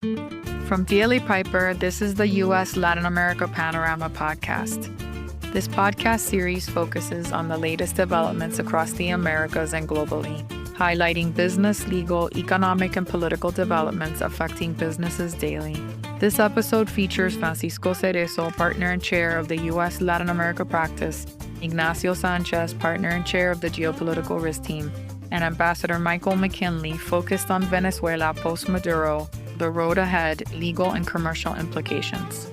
From DLA Piper, this is the U.S. Latin America Panorama podcast. This podcast series focuses on the latest developments across the Americas and globally, highlighting business, legal, economic, and political developments affecting businesses daily. This episode features Francisco Cerezo, partner and chair of the U.S. Latin America practice, Ignacio Sanchez, partner and chair of the Geopolitical Risk Team, and Ambassador Michael McKinley, focused on Venezuela post-Maduro, the road ahead, legal and commercial implications.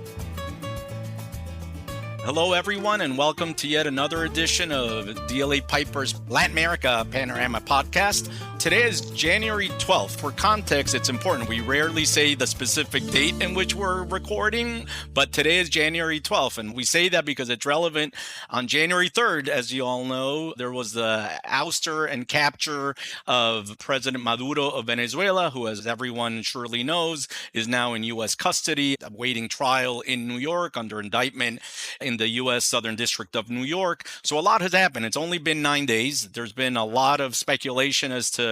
Hello, everyone, and welcome to yet another edition of DLA Piper's Latin America Panorama podcast. Today is January 12th. For context, it's important. We rarely say the specific date in which we're recording, but today is January 12th, and we say that because it's relevant. On January 3rd, as you all know, there was the ouster and capture of President Maduro of Venezuela, who, as everyone surely knows, is now in U.S. custody, awaiting trial in New York under indictment in the U.S. Southern District of New York. So a lot has happened. It's only been 9 days. There's been a lot of speculation as to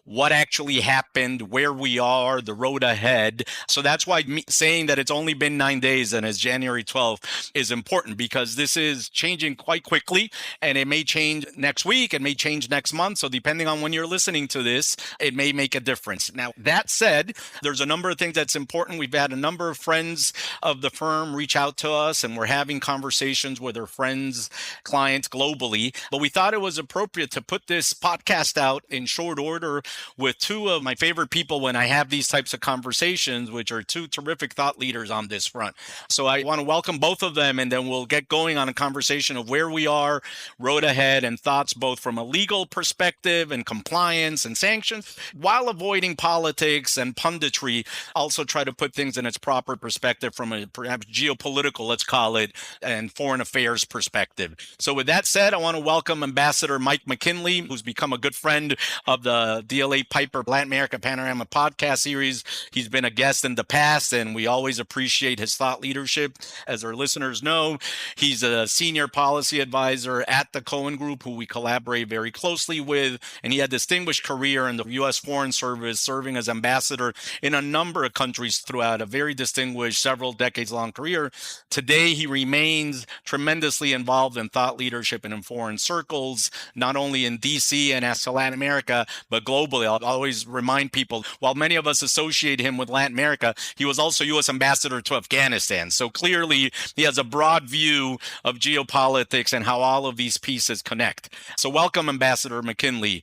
what actually happened, where we are, the road ahead. So that's why saying that it's only been 9 days and it's January 12th is important, because this is changing quite quickly, and it may change next week, it may change next month. So depending on when you're listening to this, it may make a difference. Now, that said, there's a number of things that's important. We've had a number of friends of the firm reach out to us, and we're having conversations with our friends, clients globally. But we thought it was appropriate to put this podcast out in short order with two of my favorite people when I have these types of conversations, which are two terrific thought leaders on this front. So I want to welcome both of them, and then we'll get going on a conversation of where we are, road ahead, and thoughts both from a legal perspective and compliance and sanctions, while avoiding politics and punditry. Also try to put things in its proper perspective from a perhaps geopolitical, let's call it, and foreign affairs perspective. So with that said, I want to welcome Ambassador Mike McKinley, who's become a good friend of the DLA Piper Latin America Panorama podcast series. He's been a guest in the past, and we always appreciate his thought leadership. As our listeners know, he's a senior policy advisor at the Cohen Group, who we collaborate very closely with, and he had a distinguished career in the U.S. Foreign Service, serving as ambassador in a number of countries throughout a very distinguished, several decades-long career. Today, he remains tremendously involved in thought leadership and in foreign circles, not only in D.C. and as to Latin America, but globally. I'll always remind people, while many of us associate him with Latin America, he was also U.S. ambassador to Afghanistan. So clearly, he has a broad view of geopolitics and how all of these pieces connect. So welcome, Ambassador McKinley.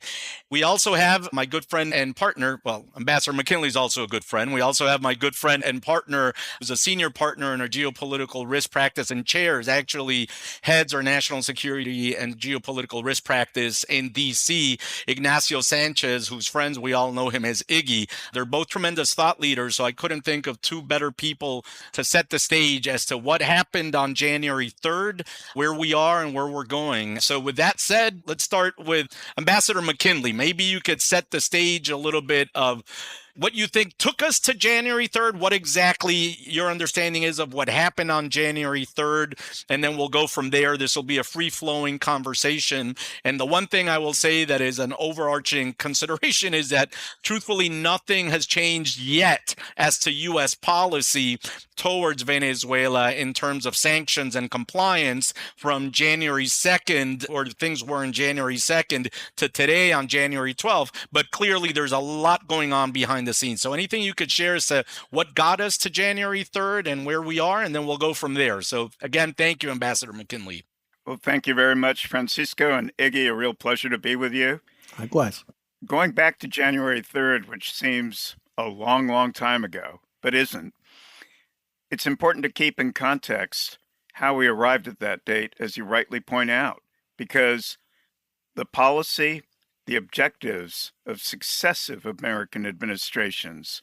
We also have my good friend and partner. Well, Ambassador McKinley is also a good friend. We also have my good friend and partner, who's a senior partner in our geopolitical risk practice and chairs, actually heads our national security and geopolitical risk practice in D.C., Ignacio Sanchez, whose friends we all know him as Iggy. They're both tremendous thought leaders, so I couldn't think of two better people to set the stage as to what happened on January 3rd, where we are and where we're going. So with that said, let's start with Ambassador McKinley. Maybe you could set the stage a little bit of what you think took us to January 3rd, what exactly your understanding is of what happened on January 3rd, and then we'll go from there. This will be a free-flowing conversation. And the one thing I will say that is an overarching consideration is that, truthfully, nothing has changed yet as to U.S. policy towards Venezuela in terms of sanctions and compliance from January 2nd, or things were in January 2nd, to today on January 12th. But clearly, there's a lot going on behind the scenes. So anything you could share as to what got us to January 3rd and where we are, and then we'll go from there. So again, thank you, Ambassador McKinley. Well, thank you very much, Francisco and Iggy. A real pleasure to be with you. Likewise. Going back to January 3rd, which seems a long, long time ago, but isn't, it's important to keep in context how we arrived at that date, as you rightly point out, because the policy, the objectives of successive American administrations,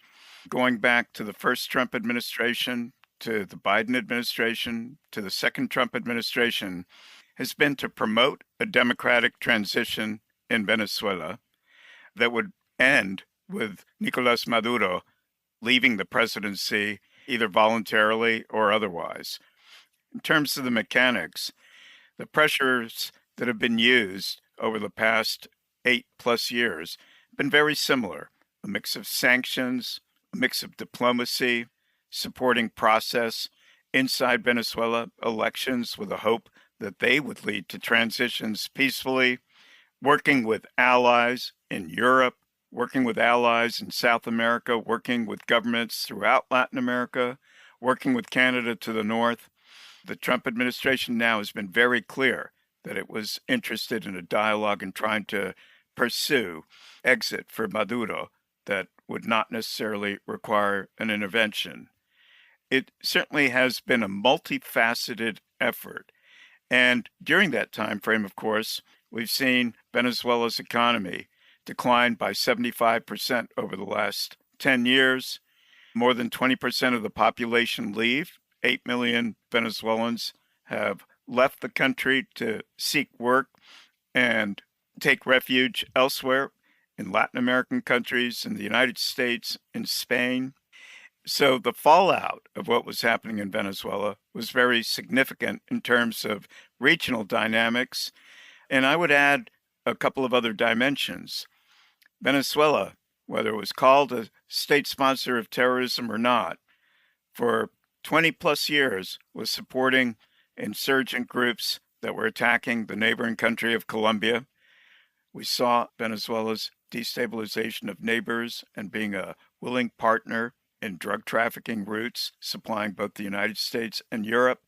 going back to the first Trump administration, to the Biden administration, to the second Trump administration, has been to promote a democratic transition in Venezuela that would end with Nicolás Maduro leaving the presidency either voluntarily or otherwise. In terms of the mechanics, the pressures that have been used over the past 8+ years have been very similar. A mix of sanctions, a mix of diplomacy, supporting process inside Venezuela, elections with a hope that they would lead to transitions peacefully, working with allies in Europe, working with allies in South America, working with governments throughout Latin America, working with Canada to the north. The Trump administration now has been very clear that it was interested in a dialogue and trying to pursue exit for Maduro that would not necessarily require an intervention. It certainly has been a multifaceted effort. And during that time frame, of course, we've seen Venezuela's economy decline by 75% over the last 10 years. More than 20% of the population leave. 8 million Venezuelans have left the country to seek work and take refuge elsewhere in Latin American countries, in the United States, in Spain. So the fallout of what was happening in Venezuela was very significant in terms of regional dynamics. And I would add a couple of other dimensions. Venezuela, whether it was called a state sponsor of terrorism or not, for 20 plus years was supporting insurgent groups that were attacking the neighboring country of Colombia. We saw Venezuela's destabilization of neighbors and being a willing partner in drug trafficking routes, supplying both the United States and Europe.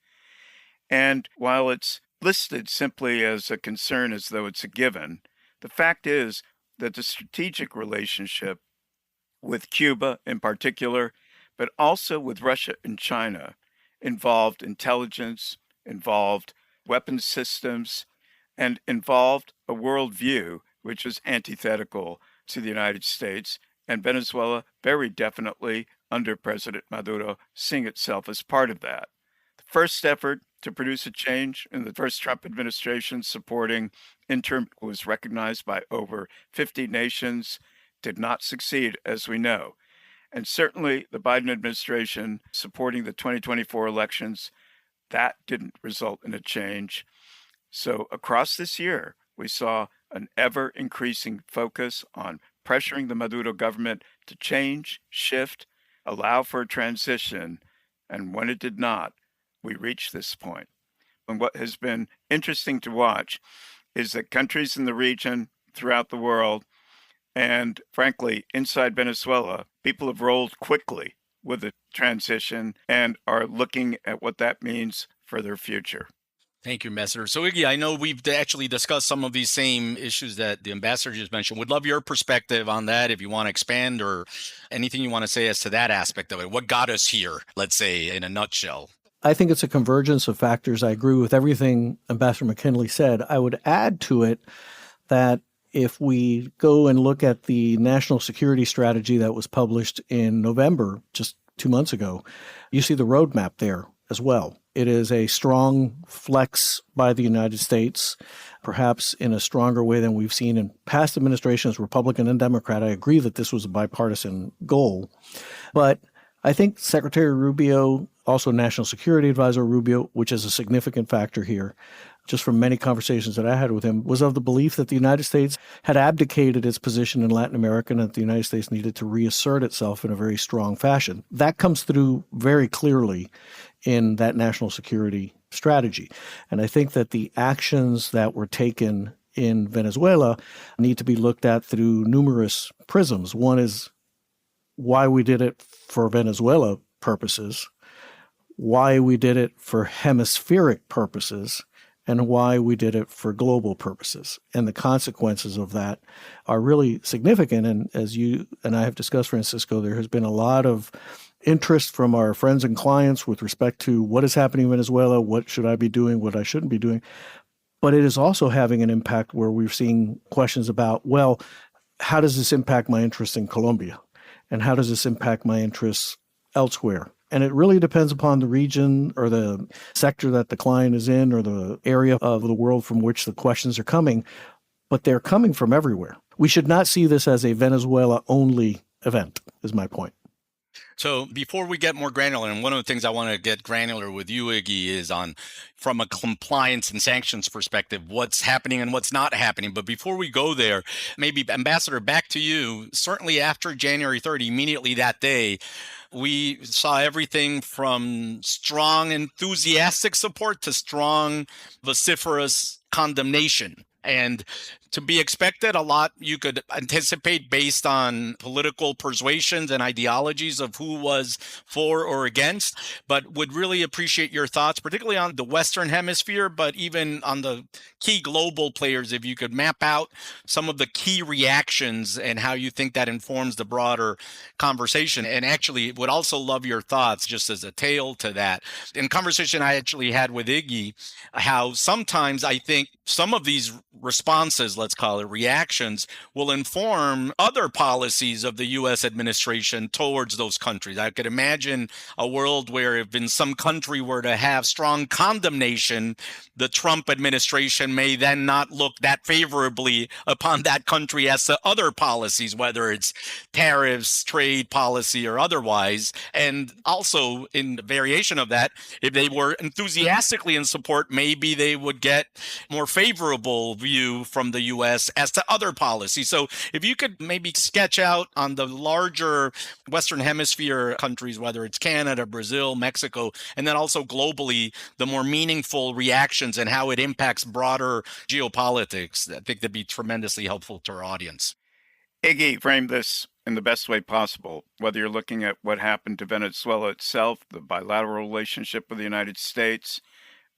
And while it's listed simply as a concern as though it's a given, the fact is that the strategic relationship with Cuba in particular, but also with Russia and China, involved intelligence, involved weapons systems, and involved a worldview which was antithetical to the United States, and Venezuela very definitely, under President Maduro, seeing itself as part of that. The first effort to produce a change in the first Trump administration supporting interim was recognized by over 50 nations, did not succeed, as we know. And certainly the Biden administration supporting the 2024 elections, that didn't result in a change. So across this year, we saw an ever-increasing focus on pressuring the Maduro government to change, shift, allow for a transition. And when it did not, we reached this point. And what has been interesting to watch is that countries in the region, throughout the world, and frankly, inside Venezuela, people have rolled quickly with the transition and are looking at what that means for their future. Thank you, Ambassador. So, Iggy, I know we've actually discussed some of these same issues that the ambassador just mentioned. Would love your perspective on that, if you want to expand or anything you want to say as to that aspect of it. What got us here, let's say, in a nutshell? I think it's a convergence of factors. I agree with everything Ambassador McKinley said. I would add to it that if we go and look at the national security strategy that was published in November, just 2 months ago, you see the roadmap there as well. It is a strong flex by the United States, perhaps in a stronger way than we've seen in past administrations, Republican and Democrat. I agree that this was a bipartisan goal. But I think Secretary Rubio, also National Security Advisor Rubio, which is a significant factor here, just from many conversations that I had with him, was of the belief that the United States had abdicated its position in Latin America and that the United States needed to reassert itself in a very strong fashion. That comes through very clearly in that national security strategy. And I think that the actions that were taken in Venezuela need to be looked at through numerous prisms. One is why we did it for Venezuela purposes, why we did it for hemispheric purposes, and why we did it for global purposes. And the consequences of that are really significant. And as you and I have discussed, Francisco, there has been a lot of interest from our friends and clients with respect to what is happening in Venezuela, what should I be doing, what I shouldn't be doing. But it is also having an impact where we're seeing questions about, well, how does this impact my interest in Colombia? And how does this impact my interests elsewhere? And it really depends upon the region or the sector that the client is in or the area of the world from which the questions are coming. But they're coming from everywhere. We should not see this as a Venezuela-only event, is my point. So before we get more granular, and one of the things I want to get granular with you, Iggy, is on from a compliance and sanctions perspective, what's happening and what's not happening. But before we go there, maybe Ambassador, back to you. Certainly after January 3rd, immediately that day, we saw everything from strong, enthusiastic support to strong, vociferous condemnation. And to be expected, a lot you could anticipate based on political persuasions and ideologies of who was for or against, but would really appreciate your thoughts, particularly on the Western Hemisphere, but even on the key global players, if you could map out some of the key reactions and how you think that informs the broader conversation. And actually, would also love your thoughts, just as a tail to that. In conversation I actually had with Iggy, how sometimes I think some of these responses, let's call it reactions, will inform other policies of the U.S. administration towards those countries. I could imagine a world where if in some country were to have strong condemnation, the Trump administration may then not look that favorably upon that country as to other policies, whether it's tariffs, trade policy, or otherwise. And also in variation of that, if they were enthusiastically in support, maybe they would get more favorable view from the U.S. as to other policies. So if you could maybe sketch out on the larger Western Hemisphere countries, whether it's Canada, Brazil, Mexico, and then also globally, the more meaningful reactions and how it impacts broader geopolitics, I think that'd be tremendously helpful to our audience. Iggy framed this in the best way possible, whether you're looking at what happened to Venezuela itself, the bilateral relationship with the United States,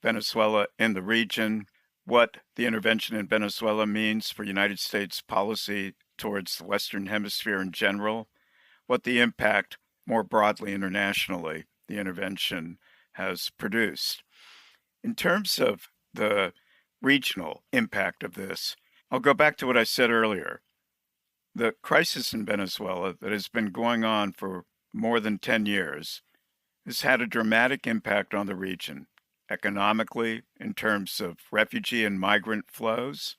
Venezuela in the region, what the intervention in Venezuela means for United States policy towards the Western Hemisphere in general, what the impact more broadly internationally the intervention has produced. In terms of the regional impact of this, I'll go back to what I said earlier. The crisis in Venezuela that has been going on for more than 10 years has had a dramatic impact on the region, economically, in terms of refugee and migrant flows.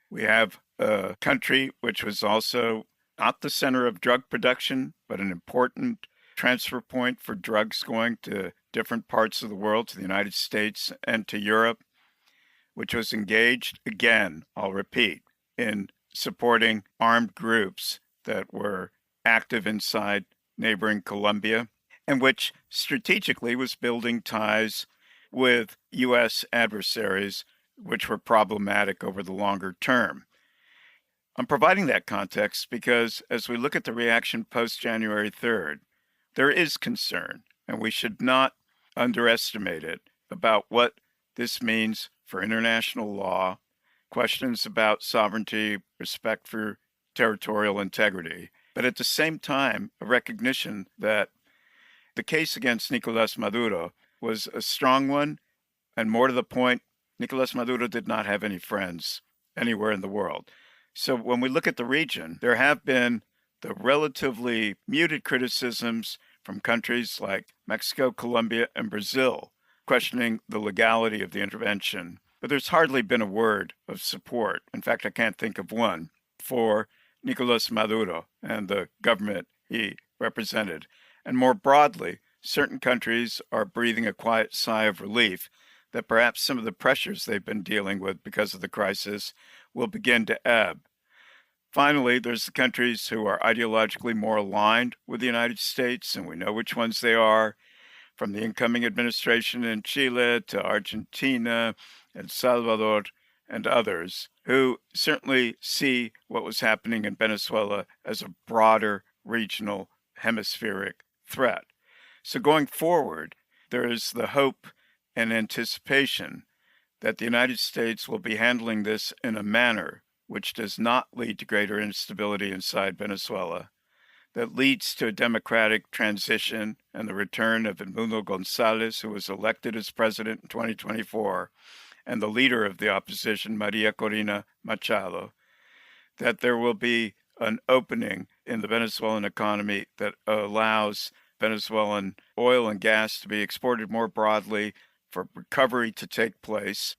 We have a country which was also not the center of drug production, but an important transfer point for drugs going to different parts of the world, to the United States and to Europe, which was engaged, again, I'll repeat, in supporting armed groups that were active inside neighboring Colombia, and which strategically was building ties with U.S. adversaries, which were problematic over the longer term. I'm providing that context because as we look at the reaction post-January 3rd, there is concern, and we should not underestimate it, about what this means for international law, questions about sovereignty, respect for territorial integrity, but at the same time, a recognition that the case against Nicolás Maduro was a strong one, and more to the point, Nicolás Maduro did not have any friends anywhere in the world. So when we look at the region, there have been the relatively muted criticisms from countries like Mexico, Colombia, and Brazil, questioning the legality of the intervention. But there's hardly been a word of support. In fact, I can't think of one for Nicolás Maduro and the government he represented. And more broadly, certain countries are breathing a quiet sigh of relief that perhaps some of the pressures they've been dealing with because of the crisis will begin to ebb. Finally, there's the countries who are ideologically more aligned with the United States, and we know which ones they are, from the incoming administration in Chile to Argentina, El Salvador, and others, who certainly see what was happening in Venezuela as a broader regional hemispheric threat. So going forward, there is the hope and anticipation that the United States will be handling this in a manner which does not lead to greater instability inside Venezuela, that leads to a democratic transition and the return of Edmundo González, who was elected as president in 2024, and the leader of the opposition, Maria Corina Machado, that there will be an opening in the Venezuelan economy that allows Venezuelan oil and gas to be exported more broadly, for recovery to take place.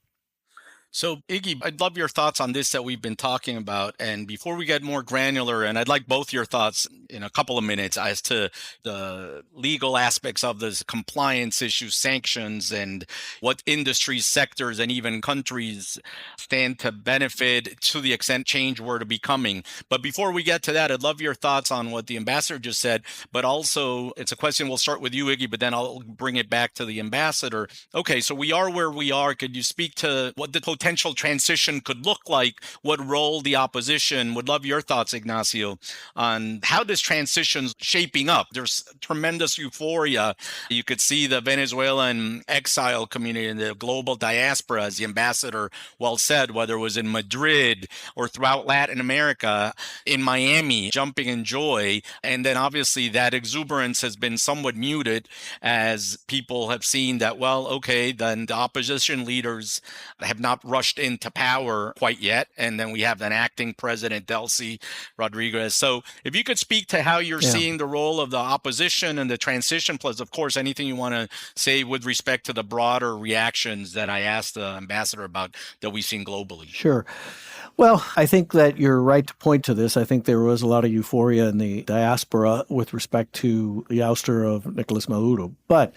So, Iggy, I'd love your thoughts on this that we've been talking about. And before we get more granular, and I'd like both your thoughts in a couple of minutes as to the legal aspects of this compliance issues, sanctions, and what industries, sectors, and even countries stand to benefit to the extent change were to be coming. But before we get to that, I'd love your thoughts on what the ambassador just said. But also, it's a question we'll start with you, Iggy, but then I'll bring it back to the ambassador. Okay, so we are where we are. Could you speak to what the potential transition could look like? What role the opposition? Would love your thoughts, Ignacio, on how this transition's shaping up. There's tremendous euphoria. You could see the Venezuelan exile community and the global diaspora, as the ambassador well said, whether it was in Madrid or throughout Latin America, in Miami, jumping in joy. And then obviously that exuberance has been somewhat muted as people have seen that, well, okay, then the opposition leaders have not rushed into power quite yet. And then we have an acting president, Delcy Rodriguez. So if you could speak to how you're seeing the role of the opposition and the transition, plus, of course, anything you want to say with respect to the broader reactions that I asked the ambassador about that we've seen globally. Sure. Well, I think that you're right to point to this. I think there was a lot of euphoria in the diaspora with respect to the ouster of Nicolás Maduro. But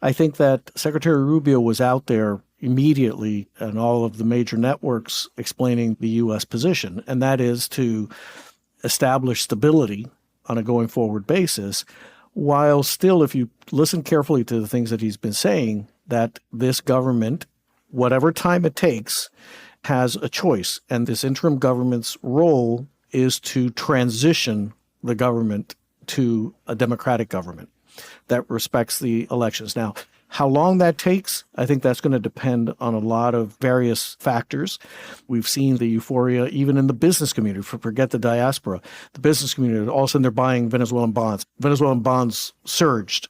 I think that Secretary Rubio was out there immediately in all of the major networks explaining the U.S. position, and that is to establish stability on a going forward basis, while still, if you listen carefully to the things that he's been saying, that this government, whatever time it takes, has a choice. And this interim government's role is to transition the government to a democratic government that respects the elections. Now, how long that takes, I think that's going to depend on a lot of various factors. We've seen the euphoria even in the business community, forget the diaspora. The business community, all of a sudden they're buying Venezuelan bonds. Venezuelan bonds surged.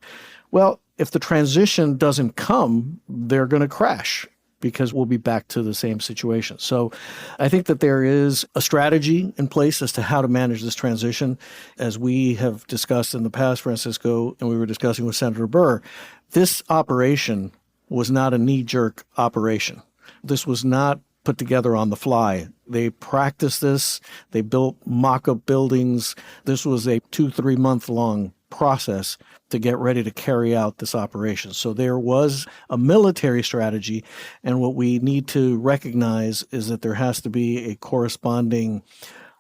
Well, if the transition doesn't come, they're going to crash, because we'll be back to the same situation. So I think that there is a strategy in place as to how to manage this transition. As we have discussed in the past, Francisco, and we were discussing with Senator Burr, this operation was not a knee-jerk operation. This was not put together on the fly. They practiced this. They built mock-up buildings. This was a 2-3 month long process to get ready to carry out this operation. So there was a military strategy, and what we need to recognize is that there has to be a corresponding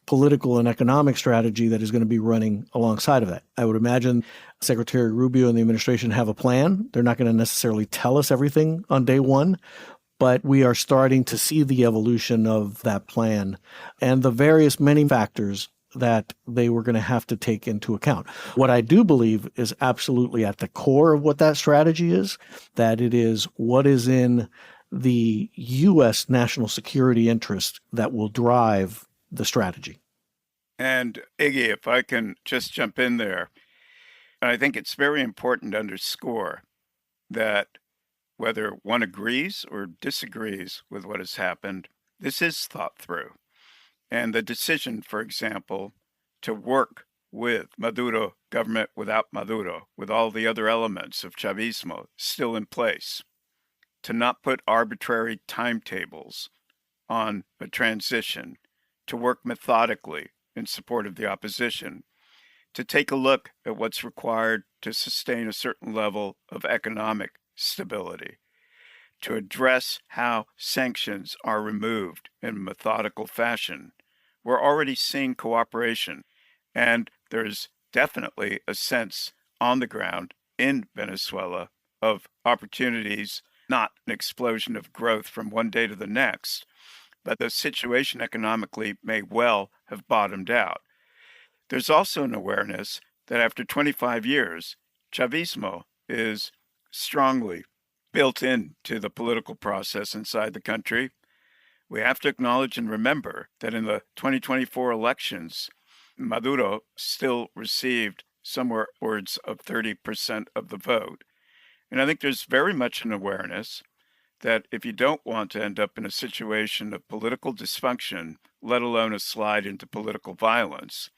political and economic strategy that is going to be running alongside of that. I would imagine Secretary Rubio and the administration have a plan. They're not going to necessarily tell us everything on day one, but we are starting to see the evolution of that plan and the various many factors that they were going to have to take into account. What I do believe is absolutely at the core of what that strategy is, that it is what is in the U.S. national security interest that will drive the strategy. And Iggy, if I can just jump in there, I think it's very important to underscore that whether one agrees or disagrees with what has happened, this is thought through. And the decision, for example, to work with Maduro government without Maduro, with all the other elements of Chavismo still in place, to not put arbitrary timetables on a transition, to work methodically in support of the opposition, to take a look at what's required to sustain a certain level of economic stability, to address how sanctions are removed in a methodical fashion. We're already seeing cooperation, and there's definitely a sense on the ground in Venezuela of opportunities, not an explosion of growth from one day to the next, but the situation economically may well have bottomed out. There's also an awareness that after 25 years, Chavismo is strongly built into the political process inside the country. We have to acknowledge and remember that in the 2024 elections, Maduro still received somewhere upwards of 30% of the vote. And I think there's very much an awareness that if you don't want to end up in a situation of political dysfunction, let alone a slide into political violence,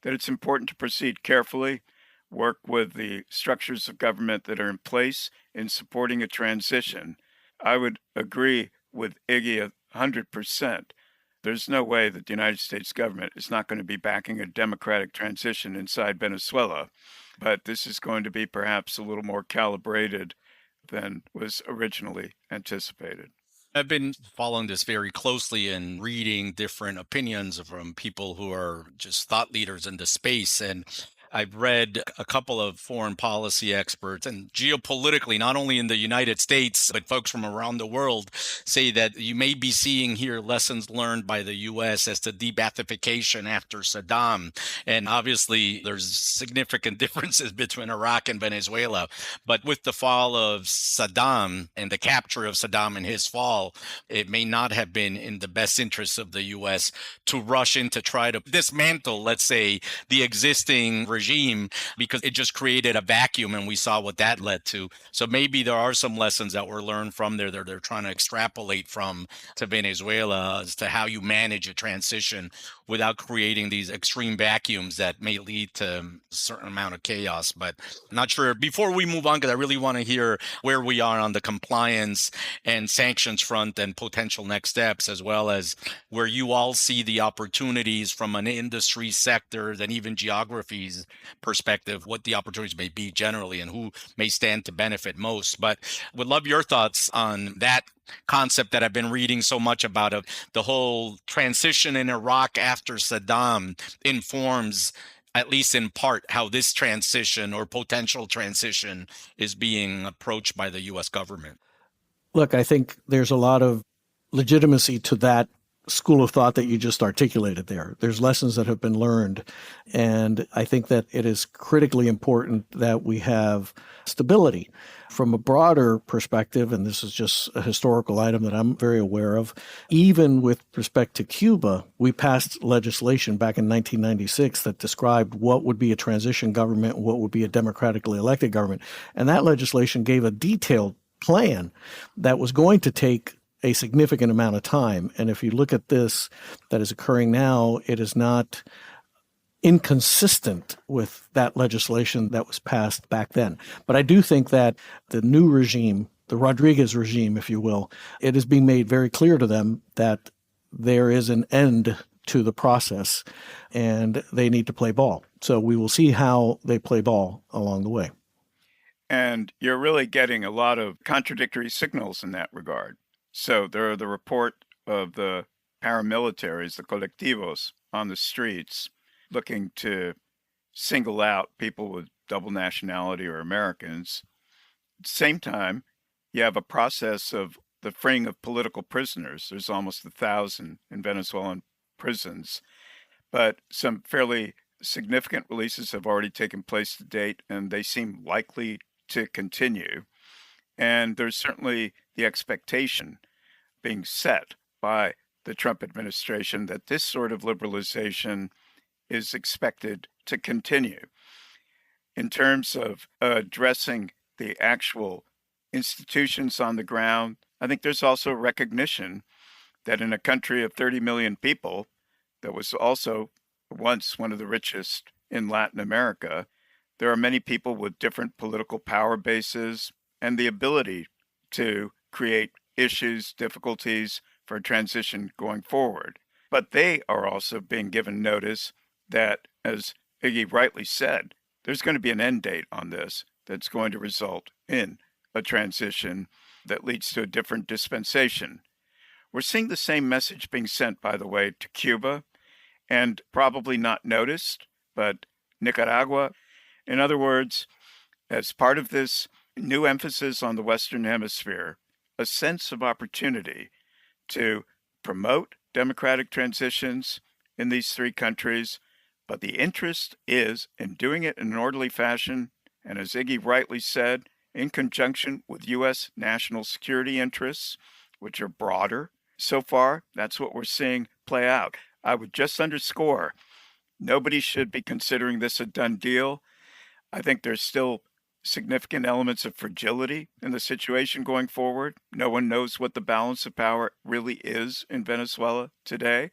that it's important to proceed carefully, work with the structures of government that are in place in supporting a transition. I would agree with Iggy 100%. There's no way that the United States government is not going to be backing a democratic transition inside Venezuela, but this is going to be perhaps a little more calibrated than was originally anticipated. I've been following this very closely and reading different opinions from people who are just thought leaders in the space. And I've read a couple of foreign policy experts and geopolitically, not only in the United States, but folks from around the world say that you may be seeing here lessons learned by the U.S. as to de-Baathification after Saddam. And obviously, there's significant differences between Iraq and Venezuela. But with the fall of Saddam and the capture of Saddam and his fall, it may not have been in the best interests of the U.S. to rush in to try to dismantle, let's say, the existing regime, because it just created a vacuum, and we saw what that led to. So maybe there are some lessons that were learned from there that they're trying to extrapolate from to Venezuela as to how you manage a transition without creating these extreme vacuums that may lead to a certain amount of chaos. But I'm not sure. Before we move on, because I really want to hear where we are on the compliance and sanctions front and potential next steps, as well as where you all see the opportunities from an industry sector and even geographies perspective, what the opportunities may be generally and who may stand to benefit most. But would love your thoughts on that concept that I've been reading so much about, of the whole transition in Iraq after Saddam informs, at least in part, how this transition or potential transition is being approached by the U.S. government. Look, I think there's a lot of legitimacy to that school of thought that you just articulated there. There's lessons that have been learned. And I think that it is critically important that we have stability. From a broader perspective, and this is just a historical item that I'm very aware of, even with respect to Cuba, we passed legislation back in 1996 that described what would be a transition government and what would be a democratically elected government. And that legislation gave a detailed plan that was going to take a significant amount of time. And if you look at this that is occurring now, it is not inconsistent with that legislation that was passed back then. But I do think that the new regime, the Rodriguez regime, if you will, it is being made very clear to them that there is an end to the process and they need to play ball. So we will see how they play ball along the way. And you're really getting a lot of contradictory signals in that regard. So there are the report of the paramilitaries, the colectivos on the streets, looking to single out people with double nationality or Americans. At the same time, you have a process of the freeing of political prisoners. There's almost 1,000 in Venezuelan prisons, but some fairly significant releases have already taken place to date, and they seem likely to continue. And there's certainly the expectation being set by the Trump administration that this sort of liberalization is expected to continue. In terms of addressing the actual institutions on the ground, I think there's also recognition that in a country of 30 million people that was also once one of the richest in Latin America, there are many people with different political power bases and the ability to create issues, difficulties for transition going forward. But they are also being given notice that, as Iggy rightly said, there's going to be an end date on this that's going to result in a transition that leads to a different dispensation. We're seeing the same message being sent, by the way, to Cuba, and probably not noticed, but Nicaragua. In other words, as part of this new emphasis on the Western Hemisphere, a sense of opportunity to promote democratic transitions in these three countries, but the interest is in doing it in an orderly fashion, and as Iggy rightly said, in conjunction with U.S. national security interests, which are broader. So far, that's what we're seeing play out. I would just underscore, nobody should be considering this a done deal. I think there's still significant elements of fragility in the situation going forward. No one knows what the balance of power really is in Venezuela today,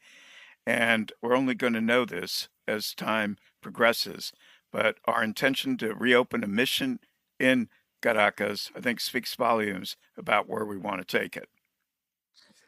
and we're only going to know this as time progresses. But our intention to reopen a mission in Caracas, I think, speaks volumes about where we want to take it.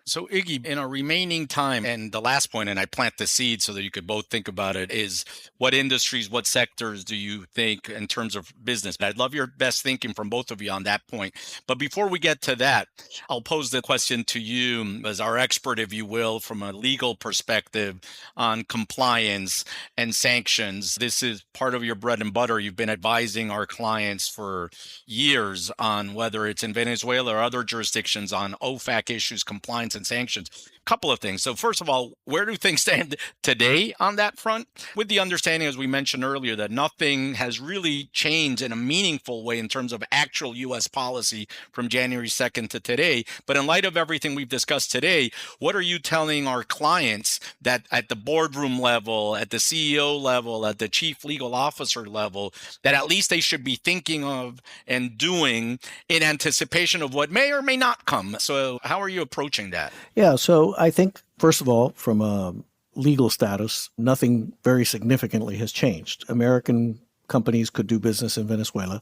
So, Iggy, in our remaining time, and the last point, and I plant the seed so that you could both think about it, is what industries, what sectors do you think in terms of business? I'd love your best thinking from both of you on that point. But before we get to that, I'll pose the question to you as our expert, if you will, from a legal perspective on compliance and sanctions. This is part of your bread and butter. You've been advising our clients for years on whether it's in Venezuela or other jurisdictions on OFAC issues, compliance and sanctions. Couple of things. So first of all, where do things stand today on that front? With the understanding, as we mentioned earlier, that nothing has really changed in a meaningful way in terms of actual U.S. policy from January 2nd to today. But in light of everything we've discussed today, what are you telling our clients that at the boardroom level, at the CEO level, at the chief legal officer level, that at least they should be thinking of and doing in anticipation of what may or may not come? So how are you approaching that? Yeah, so I think, first of all, from a legal status, nothing very significantly has changed. American companies could do business in Venezuela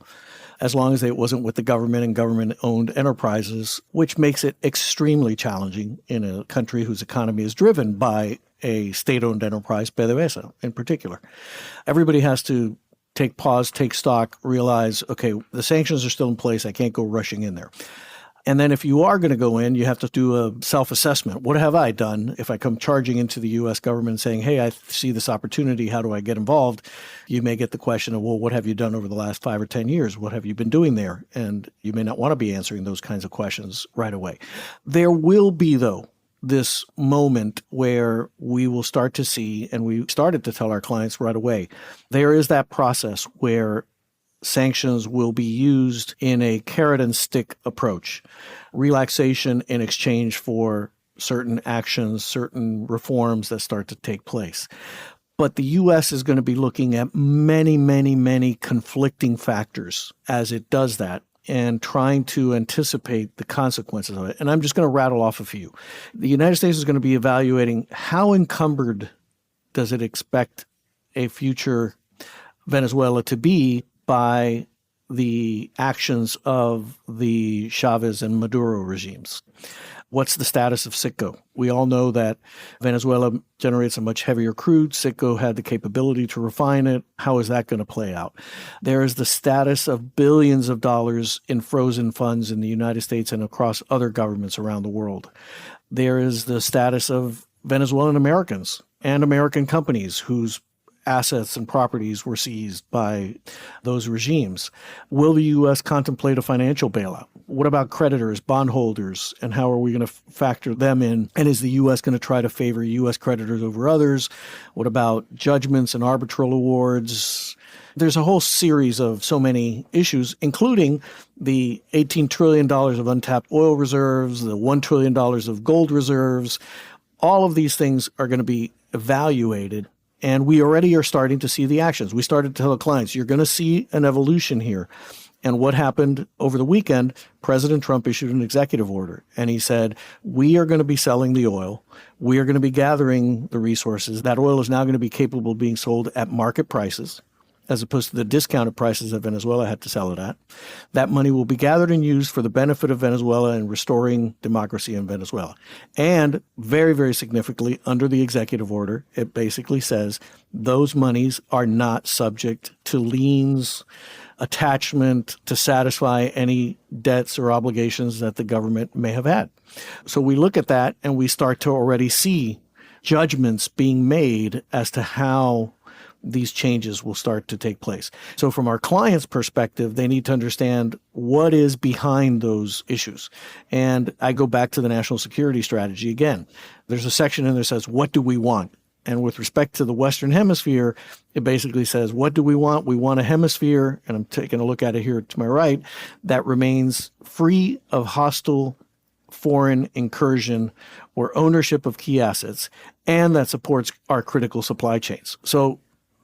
as long as it wasn't with the government and government-owned enterprises, which makes it extremely challenging in a country whose economy is driven by a state-owned enterprise, PDVSA in particular. Everybody has to take pause, take stock, realize, okay, the sanctions are still in place. I can't go rushing in there. And then if you are going to go in, you have to do a self-assessment. What have I done? If I come charging into the U.S. government saying, hey, I see this opportunity, how do I get involved? You may get the question of, well, what have you done over the last 5 or 10 years? What have you been doing there? And you may not want to be answering those kinds of questions right away. There will be, though, this moment where we will start to see, and we started to tell our clients right away, there is that process where sanctions will be used in a carrot and stick approach, relaxation in exchange for certain actions, certain reforms that start to take place. But the U.S. is going to be looking at many, many, many conflicting factors as it does that and trying to anticipate the consequences of it. And I'm just going to rattle off a few. The United States is going to be evaluating how encumbered does it expect a future Venezuela to be by the actions of the Chavez and Maduro regimes. What's the status of Citgo? We all know that Venezuela generates a much heavier crude. Citgo had the capability to refine it. How is that going to play out? There is the status of billions of dollars in frozen funds in the United States and across other governments around the world. There is the status of Venezuelan Americans and American companies whose assets and properties were seized by those regimes. Will the U.S. contemplate a financial bailout? What about creditors, bondholders, and how are we going to factor them in? And is the U.S. going to try to favor U.S. creditors over others? What about judgments and arbitral awards? There's a whole series of so many issues, including the $18 trillion of untapped oil reserves, the $1 trillion of gold reserves. All of these things are going to be evaluated. And we already are starting to see the actions. We started to tell the clients, you're going to see an evolution here. And what happened over the weekend, President Trump issued an executive order. And he said, we are going to be selling the oil. We are going to be gathering the resources. That oil is now going to be capable of being sold at market prices, as opposed to the discounted prices that Venezuela had to sell it at. That money will be gathered and used for the benefit of Venezuela and restoring democracy in Venezuela. And very, very significantly, under the executive order, it basically says those monies are not subject to liens, attachment to satisfy any debts or obligations that the government may have had. So we look at that and we start to already see judgments being made as to how these changes will start to take place. So from our clients' perspective, they need to understand what is behind those issues. And I go back to the national security strategy again. There's a section in there that says, what do we want? And with respect to the Western Hemisphere, it basically says, what do we want? We want a hemisphere, and I'm taking a look at it here to my right, that remains free of hostile foreign incursion or ownership of key assets, and that supports our critical supply chains. So,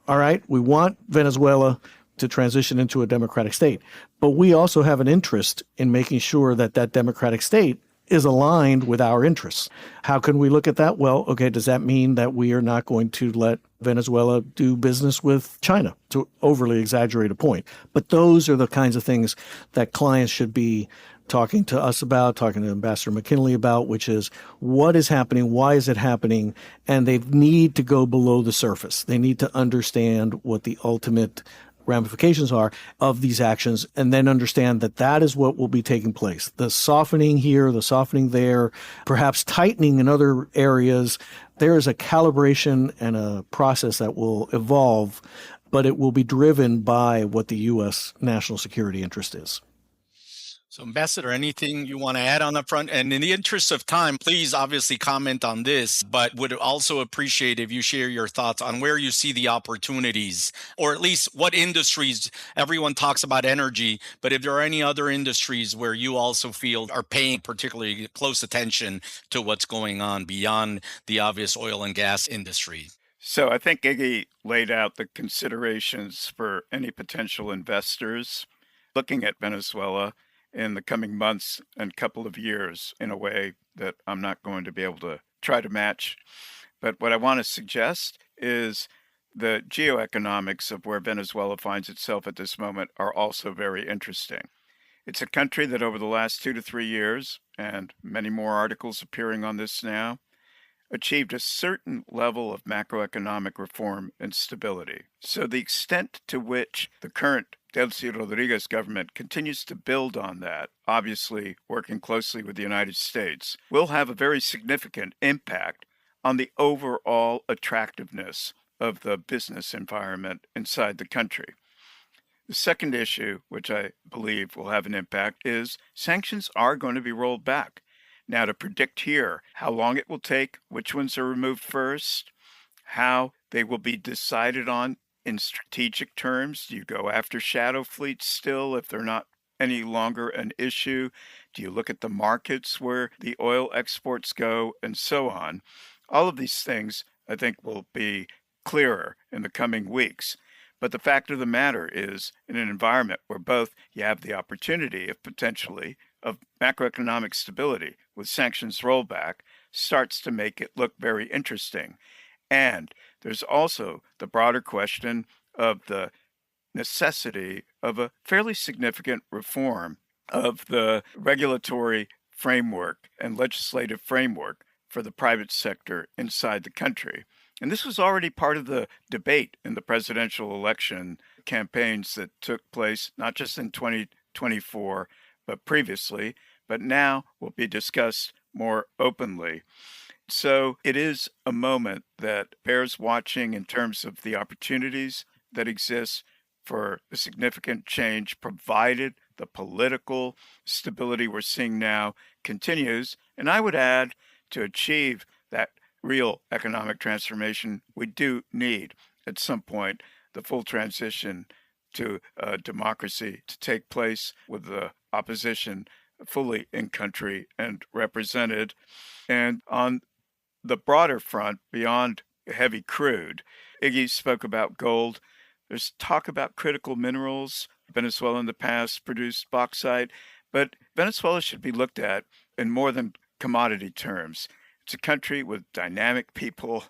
all right, we want Venezuela to transition into a democratic state, but we also have an interest in making sure that that democratic state is aligned with our interests. How can we look at that? Well, okay, does that mean that we are not going to let Venezuela do business with China, to overly exaggerate a point? But those are the kinds of things that clients should be talking to us about, talking to Ambassador McKinley about, which is what is happening, why is it happening, and they need to go below the surface. They need to understand what the ultimate ramifications are of these actions, and then understand that that is what will be taking place. The softening here, the softening there, perhaps tightening in other areas. There is a calibration and a process that will evolve, but it will be driven by what the U.S. national security interest is. So, Ambassador, anything you want to add on the front? And in the interest of time, please obviously comment on this, but would also appreciate if you share your thoughts on where you see the opportunities, or at least what industries. Everyone talks about energy, but if there are any other industries where you also feel are paying particularly close attention to what's going on beyond the obvious oil and gas industry. So I think Iggy laid out the considerations for any potential investors looking at Venezuela in the coming months and couple of years in a way that I'm not going to be able to try to match. But what I want to suggest is the geoeconomics of where Venezuela finds itself at this moment are also very interesting. It's a country that over the last 2 to 3 years, and many more articles appearing on this now, achieved a certain level of macroeconomic reform and stability. So the extent to which the current Delcy Rodriguez government continues to build on that, obviously working closely with the United States, will have a very significant impact on the overall attractiveness of the business environment inside the country. The second issue, which I believe will have an impact, is sanctions are going to be rolled back. Now, to predict here how long it will take, which ones are removed first, how they will be decided on in strategic terms. Do you go after shadow fleets still if they're not any longer an issue? Do you look at the markets where the oil exports go, and so on? All of these things, I think, will be clearer in the coming weeks. But the fact of the matter is, in an environment where both you have the opportunity of potentially of macroeconomic stability with sanctions rollback, starts to make it look very interesting. And there's also the broader question of the necessity of a fairly significant reform of the regulatory framework and legislative framework for the private sector inside the country. And this was already part of the debate in the presidential election campaigns that took place not just in 2024, but previously, but now will be discussed more openly. So it is a moment that bears watching in terms of the opportunities that exist for a significant change, provided the political stability we're seeing now continues. And I would add, to achieve that real economic transformation, we do need at some point the full transition to democracy to take place with the opposition fully in country and represented. And on the broader front, beyond heavy crude, Iggy spoke about gold. There's talk about critical minerals. Venezuela in the past produced bauxite, but Venezuela should be looked at in more than commodity terms. It's a country with dynamic people,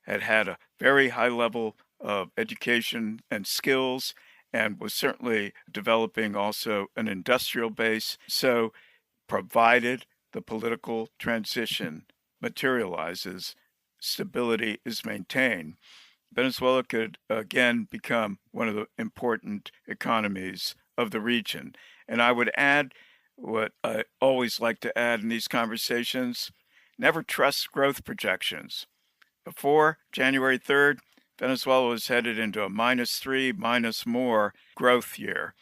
had a very high level of education and skills, and was certainly developing also an industrial base. So provided the political transition materializes, stability is maintained, Venezuela could again become one of the important economies of the region. And I would add what I always like to add in these conversations: never trust growth projections. Before January 3rd, Venezuela was headed into a -3, minus more growth year.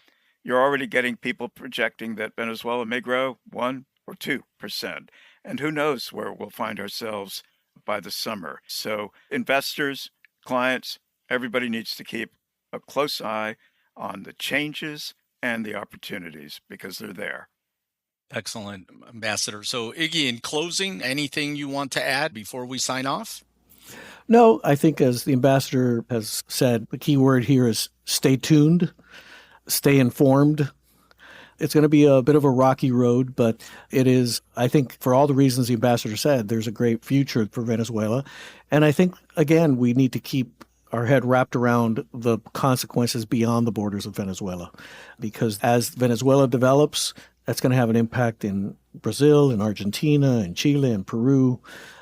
You're already getting people projecting that Venezuela may grow 1 or 2%. And who knows where we'll find ourselves by the summer. So investors, clients, everybody needs to keep a close eye on the changes and the opportunities, because they're there. Excellent, Ambassador. So, Iggy, in closing, anything you want to add before we sign off? No, I think as the ambassador has said, the key word here is stay tuned, stay informed. It's going to be a bit of a rocky road, but it is, I think, for all the reasons the ambassador said, there's a great future for Venezuela. And I think, again, we need to keep our head wrapped around the consequences beyond the borders of Venezuela, because as Venezuela develops, That's going to have an impact in Brazil, in Argentina, in Chile, in Peru,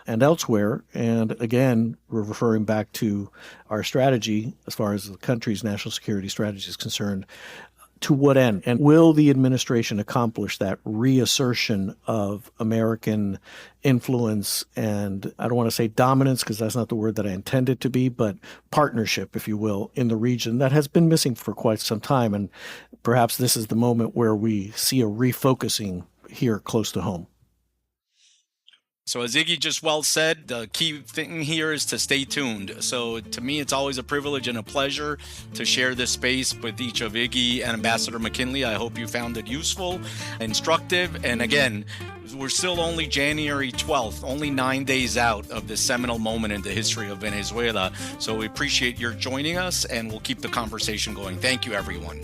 and elsewhere. And again, we're referring back to our strategy as far as the country's national security strategy is concerned. To what end? And will the administration accomplish that reassertion of American influence and, I don't want to say dominance because that's not the word that I intended to be, but partnership, if you will, in the region that has been missing for quite some time. And perhaps this is the moment where we see a refocusing here close to home. So as Iggy just well said, the key thing here is to stay tuned. So to me, it's always a privilege and a pleasure to share this space with each of Iggy and Ambassador McKinley. I hope you found it useful, instructive. And again, we're still only January 12th, only 9 days out of this seminal moment in the history of Venezuela. So we appreciate your joining us, and we'll keep the conversation going. Thank you, everyone.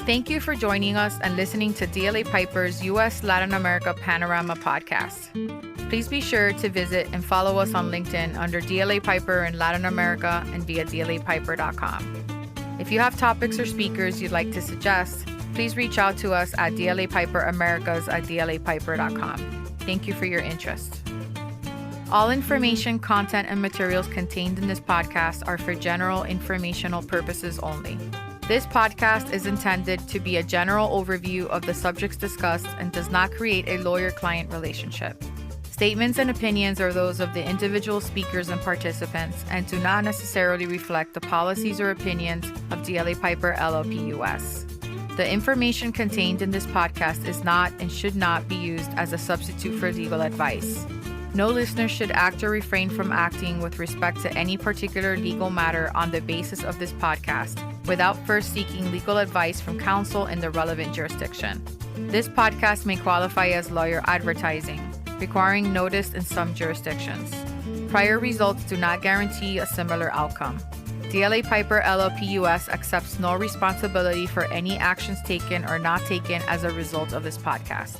Thank you for joining us and listening to DLA Piper's U.S. Latin America Panorama podcast. Please be sure to visit and follow us on LinkedIn under DLA Piper in Latin America and via dlapiper.com. If you have topics or speakers you'd like to suggest, please reach out to us at dlapiper.americas@dlapiper.com. Thank you for your interest. All information, content, and materials contained in this podcast are for general informational purposes only. This podcast is intended to be a general overview of the subjects discussed and does not create a lawyer-client relationship. Statements and opinions are those of the individual speakers and participants and do not necessarily reflect the policies or opinions of DLA Piper LLP US. The information contained in this podcast is not and should not be used as a substitute for legal advice. No listener should act or refrain from acting with respect to any particular legal matter on the basis of this podcast without first seeking legal advice from counsel in the relevant jurisdiction. This podcast may qualify as lawyer advertising, requiring notice in some jurisdictions. Prior results do not guarantee a similar outcome. DLA Piper LLP US accepts no responsibility for any actions taken or not taken as a result of this podcast.